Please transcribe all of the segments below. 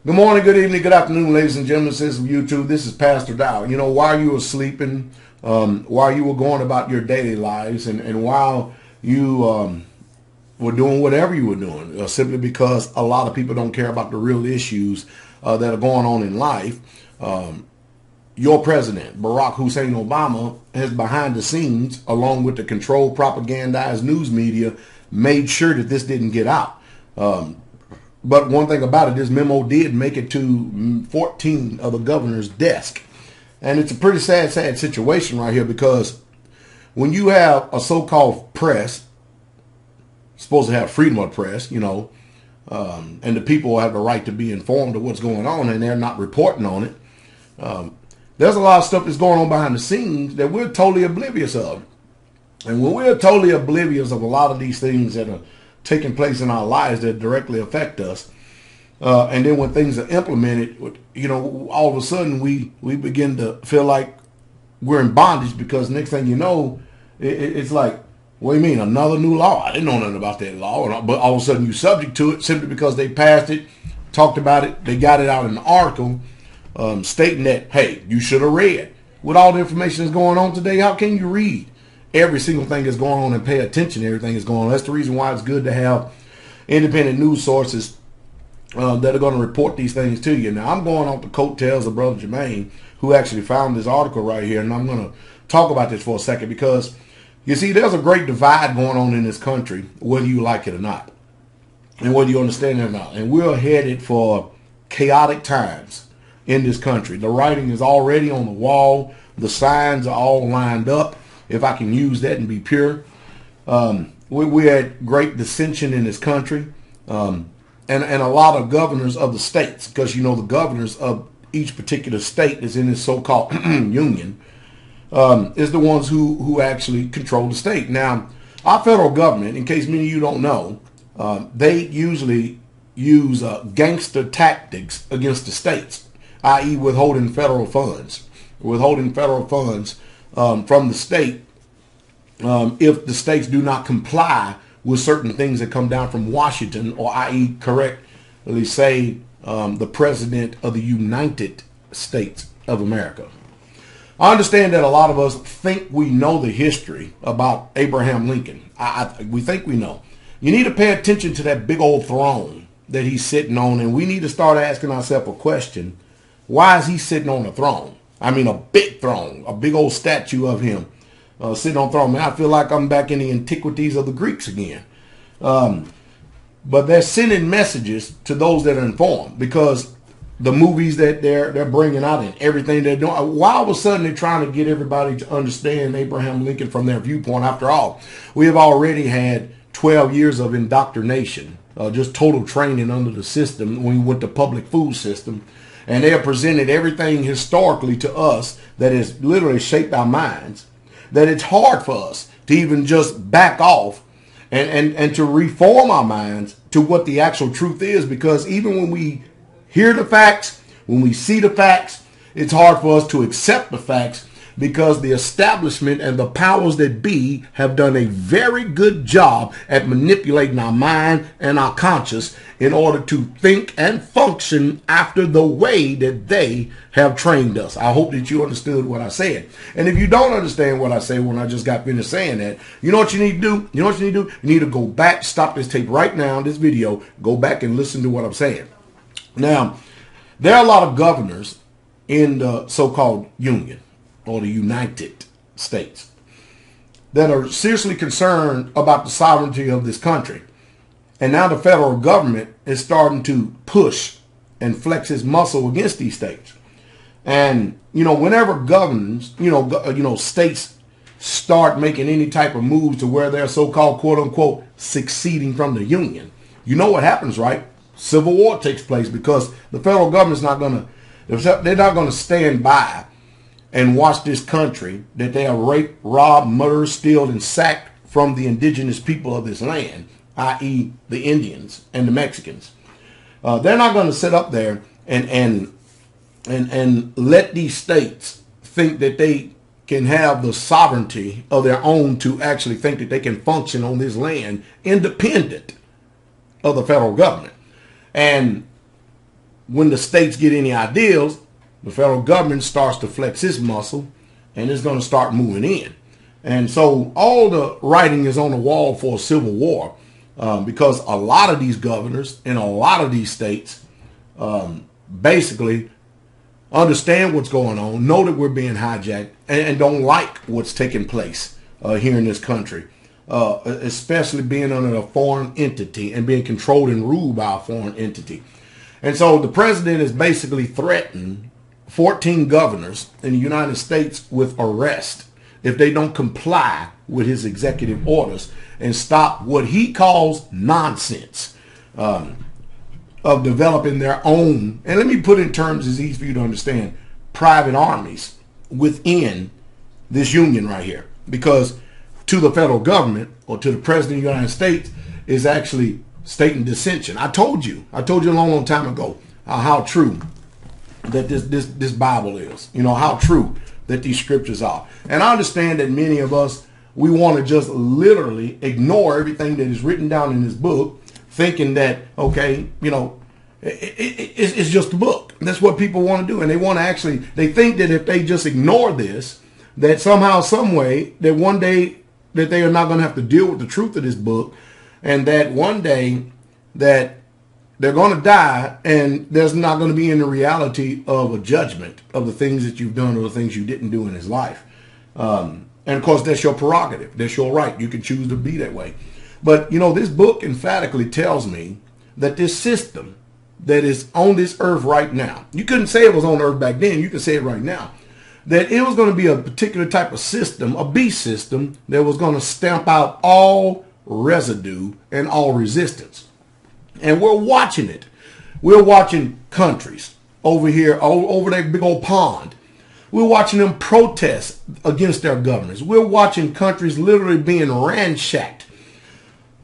Good morning, good evening, good afternoon, ladies and gentlemen, citizens of YouTube. This is Pastor Dow. You know, while you were sleeping, while you were going about your daily lives, and while you were doing whatever you were doing, simply because a lot of people don't care about the real issues that are going on in life, your president, Barack Hussein Obama, has behind the scenes, along with the controlled propagandized news media, made sure that this didn't get out. But one thing about it, this memo did make it to 14 of the governor's desk. And it's a pretty sad situation right here, because when you have a so-called press, supposed to have freedom of press, you know, and the people have the right to be informed of what's going on, and they're not reporting on it. There's a lot of stuff that's going on behind the scenes that we're totally oblivious of. And when we're totally oblivious of a lot of these things that are taking place in our lives that directly affect us, and then when things are implemented, you know, all of a sudden we begin to feel like we're in bondage, because next thing you know, it's like, what do you mean, another new law? I didn't know nothing about that law, but all of a sudden you're subject to it simply because they passed it, talked about it, they got it out in an article stating that, hey, you should have read. With all the information that's going on today, how can you read every single thing that's going on and pay attention to everything that's going on? That's the reason why it's good to have independent news sources that are going to report these things to you. Now, I'm going off the coattails of Brother Jermaine, who actually found this article right here, and I'm going to talk about this for a second, because you see, there's a great divide going on in this country, whether you like it or not, and whether you understand it or not. And we're headed for chaotic times in this country. The writing is already on the wall. The signs are all lined up, if I can use that and be pure. We had great dissension in this country, and a lot of governors of the states, because, you know, the governors of each particular state is in this so-called union, is the ones who actually control the state. Now, our federal government, in case many of you don't know, they usually use gangster tactics against the states, i.e. withholding federal funds. Withholding federal funds from the state if the states do not comply with certain things that come down from Washington, or i.e. correctly say the President of the United States of America. I understand that a lot of us think we know the history about Abraham Lincoln. We think we know. You need to pay attention to that big old throne that he's sitting on, and we need to start asking ourselves a question. Why is he sitting on a throne? I mean, a big throne, a big old statue of him sitting on a throne. Man, I feel like I'm back in the antiquities of the Greeks again. But they're sending messages to those that are informed, because the movies that they're bringing out and everything they're doing, why all of a sudden they're trying to get everybody to understand Abraham Lincoln from their viewpoint? After all, we have already had 12 years of indoctrination, just total training under the system when we went to public food system. And they have presented everything historically to us that has literally shaped our minds, that it's hard for us to even just back off and to reform our minds to what the actual truth is. Because even when we hear the facts, when we see the facts, it's hard for us to accept the facts, because the establishment and the powers that be have done a very good job at manipulating our mind and our conscience in order to think and function after the way that they have trained us. I hope that you understood what I said. And if you don't understand what I said when I just got finished saying that, you know what you need to do? You know what you need to do? You need to go back, stop this tape right now, this video, go back and listen to what I'm saying. Now, there are a lot of governors in the so-called union, or the United States, that are seriously concerned about the sovereignty of this country. And now the federal government is starting to push and flex its muscle against these states. And, you know, whenever governors, states start making any type of moves to where they're so-called, quote unquote, succeeding from the union, you know what happens, right? Civil war takes place, because the federal government's not going to, they're not going to stand by and watch this country that they have raped, robbed, murdered, stealed, and sacked from the indigenous people of this land, i.e. the Indians and the Mexicans. They're not going to sit up there and let these states think that they can have the sovereignty of their own to actually think that they can function on this land independent of the federal government. And when the states get any ideas, the federal government starts to flex its muscle, and it's going to start moving in. And so all the writing is on the wall for a civil war, because a lot of these governors in a lot of these states basically understand what's going on, know that we're being hijacked, and don't like what's taking place here in this country, especially being under a foreign entity and being controlled and ruled by a foreign entity. And so the president is basically threatened 14 governors in the United States with arrest if they don't comply with his executive orders and stop what he calls nonsense of developing their own, and let me put it in terms as easy for you to understand, private armies within this union right here. Because to the federal government or to the president of the United States is actually stating dissension. I told you a long time ago how true that this Bible is, how true that these scriptures are. And I understand that many of us, we want to just literally ignore everything that is written down in this book, thinking that, okay, it's just a book. That's what people want to do. And they want to they think that if they just ignore this, that somehow, some way, that one day that they are not going to have to deal with the truth of this book, and that one day that they're going to die and there's not going to be any reality of a judgment of the things that you've done or the things you didn't do in his life. And of course, that's your prerogative. That's your right. You can choose to be that way. But, this book emphatically tells me that this system that is on this earth right now, you couldn't say it was on earth back then. You can say it right now, that it was going to be a particular type of system, a beast system, that was going to stamp out all residue and all resistance. And we're watching it. We're watching countries over here, over that big old pond. We're watching them protest against their governments. We're watching countries literally being ransacked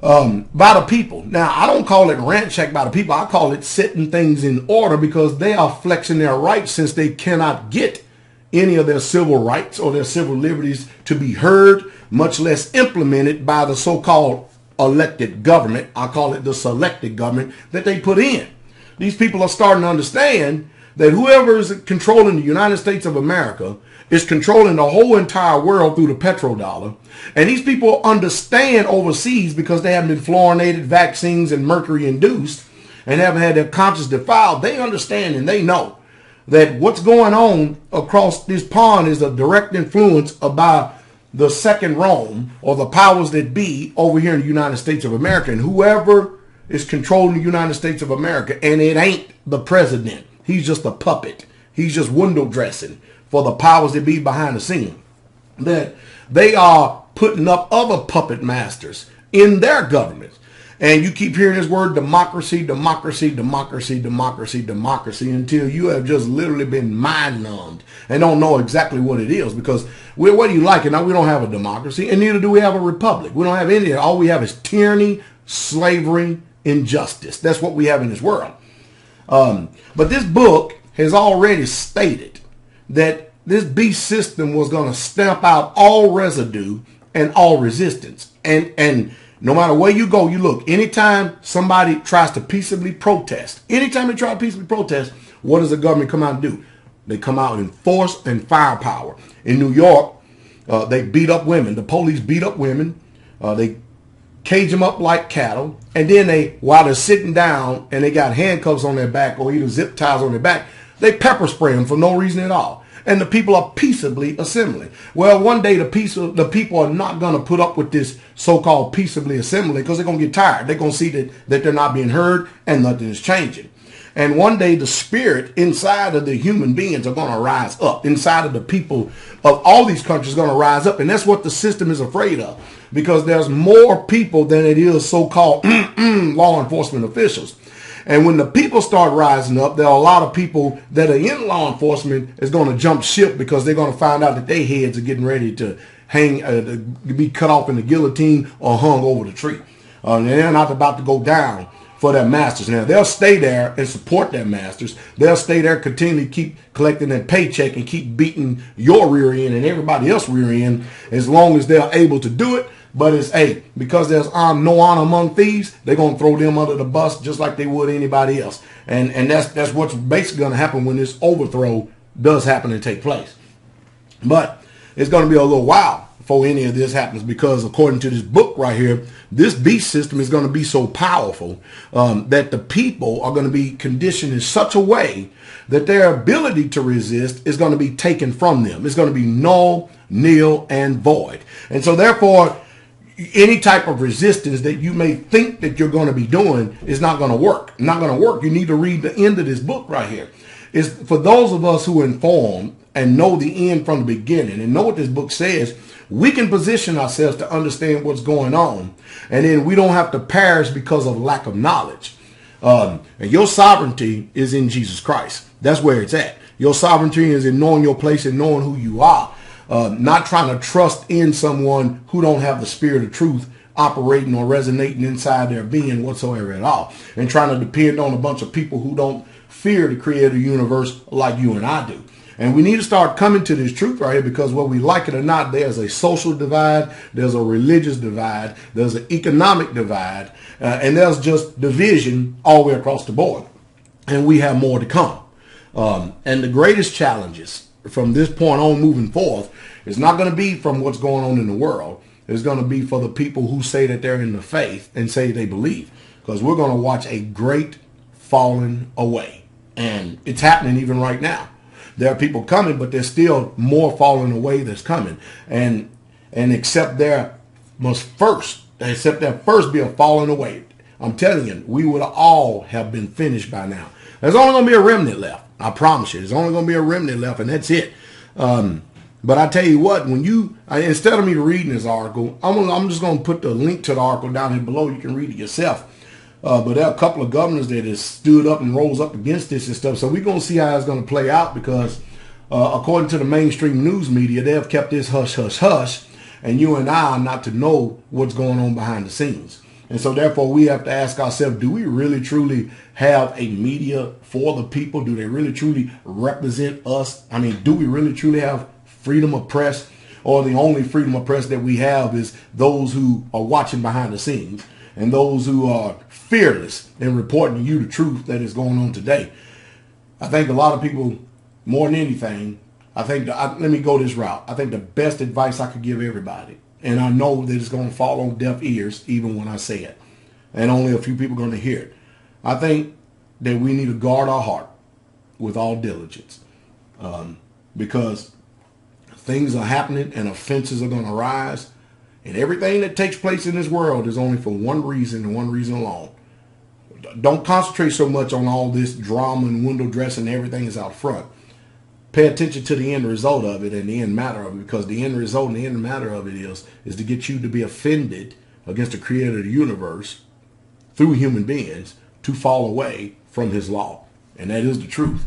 by the people. Now, I don't call it ransacked by the people. I call it setting things in order, because they are flexing their rights since they cannot get any of their civil rights or their civil liberties to be heard, much less implemented by the so-called elected government. I call it the selected government that they put in. These people are starting to understand that whoever is controlling the United States of America is controlling the whole entire world through the petrodollar. And these people understand overseas, because they haven't been fluorinated, vaccines, and mercury induced, and haven't had their conscience defiled. They understand and they know that what's going on across this pond is a direct influence by the second Rome, or the powers that be over here in the United States of America. And whoever is controlling the United States of America, and it ain't the president. He's just a puppet. He's just window dressing for the powers that be behind the scene. That they are putting up other puppet masters in their governments. And you keep hearing this word democracy, democracy, democracy, democracy, democracy, until you have just literally been mind numbed and don't know exactly what it is. Because whether you like it now, we don't have a democracy, and neither do we have a republic. We don't have any. All we have is tyranny, slavery, injustice. That's what we have in this world. But this book has already stated that this beast system was going to stamp out all residue and all resistance. And no matter where you go, you look, anytime somebody tries to peaceably protest, anytime they try to peaceably protest, what does the government come out and do? They come out in force and firepower. In New York, they beat up women. The police beat up women. They cage them up like cattle. And then while they're sitting down and they got handcuffs on their back or either zip ties on their back, they pepper spray them for no reason at all. And the people are peaceably assembling. Well, one day the people are not going to put up with this so-called peaceably assembling, because they're going to get tired. They're going to see that they're not being heard and nothing is changing. And one day the spirit inside of the human beings are going to rise up. Inside of the people of all these countries is going to rise up. And that's what the system is afraid of, because there's more people than it is so-called law enforcement officials. And when the people start rising up, there are a lot of people that are in law enforcement is going to jump ship, because they're going to find out that their heads are getting ready to be cut off in the guillotine or hung over the tree. And they're not about to go down for their masters. Now, they'll stay there and support their masters. They'll stay there, continually keep collecting that paycheck and keep beating your rear end and everybody else's rear end as long as they're able to do it. But it's, hey, because there's no honor among thieves, they're going to throw them under the bus just like they would anybody else. And that's what's basically going to happen when this overthrow does happen and take place. But it's going to be a little while before any of this happens, because according to this book right here, this beast system is going to be so powerful that the people are going to be conditioned in such a way that their ability to resist is going to be taken from them. It's going to be null, nil, and void. And so therefore, any type of resistance that you may think that you're going to be doing is not going to work. Not going to work. You need to read the end of this book right here. It's for those of us who are informed and know the end from the beginning and know what this book says. We can position ourselves to understand what's going on, and then we don't have to perish because of lack of knowledge. And your sovereignty is in Jesus Christ. That's where it's at. Your sovereignty is in knowing your place and knowing who you are. Not trying to trust in someone who don't have the spirit of truth operating or resonating inside their being whatsoever at all. And trying to depend on a bunch of people who don't fear the creator of the universe like you and I do. And we need to start coming to this truth right here, because whether we like it or not, there's a social divide, there's a religious divide, there's an economic divide, and there's just division all the way across the board. And we have more to come. And the greatest challenges from this point on moving forth is not going to be from what's going on in the world. It's going to be for the people who say that they're in the faith and say they believe, because we're going to watch a great falling away. And it's happening even right now. There are people coming, but there's still more falling away that's coming. And except there first be a falling away. I'm telling you, we would all have been finished by now. There's only going to be a remnant left. I promise you, there's only going to be a remnant left, and that's it. But I tell you what, when instead of me reading this article, I'm just going to put the link to the article down here below. You can read it yourself. But there are a couple of governors that has stood up and rose up against this and stuff. So we're going to see how it's going to play out, because according to the mainstream news media, they have kept this hush, hush, hush. And you and I are not to know what's going on behind the scenes. And so therefore we have to ask ourselves, do we really truly have a media for the people? Do they really truly represent us? I mean, do we really truly have freedom of press? Or the only freedom of press that we have is those who are watching behind the scenes, and those who are fearless in reporting to you the truth that is going on today? I think a lot of people, more than anything, let me go this route. I think the best advice I could give everybody, and I know that it's going to fall on deaf ears even when I say it, and only a few people are going to hear it. I think that we need to guard our heart with all diligence, because things are happening and offenses are going to rise. And everything that takes place in this world is only for one reason and one reason alone. Don't concentrate so much on all this drama and window dressing and everything is out front. Pay attention to the end result of it and the end matter of it, because the end result and the end matter of it is to get you to be offended against the creator of the universe through human beings, to fall away from his law. And that is the truth.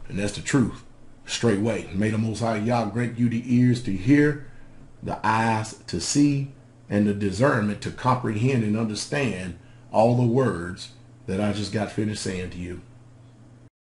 And that's the truth. Straightway. May the Most High Yah grant you the ears to hear, the eyes to see, and the discernment to comprehend and understand all the words that I just got finished saying to you.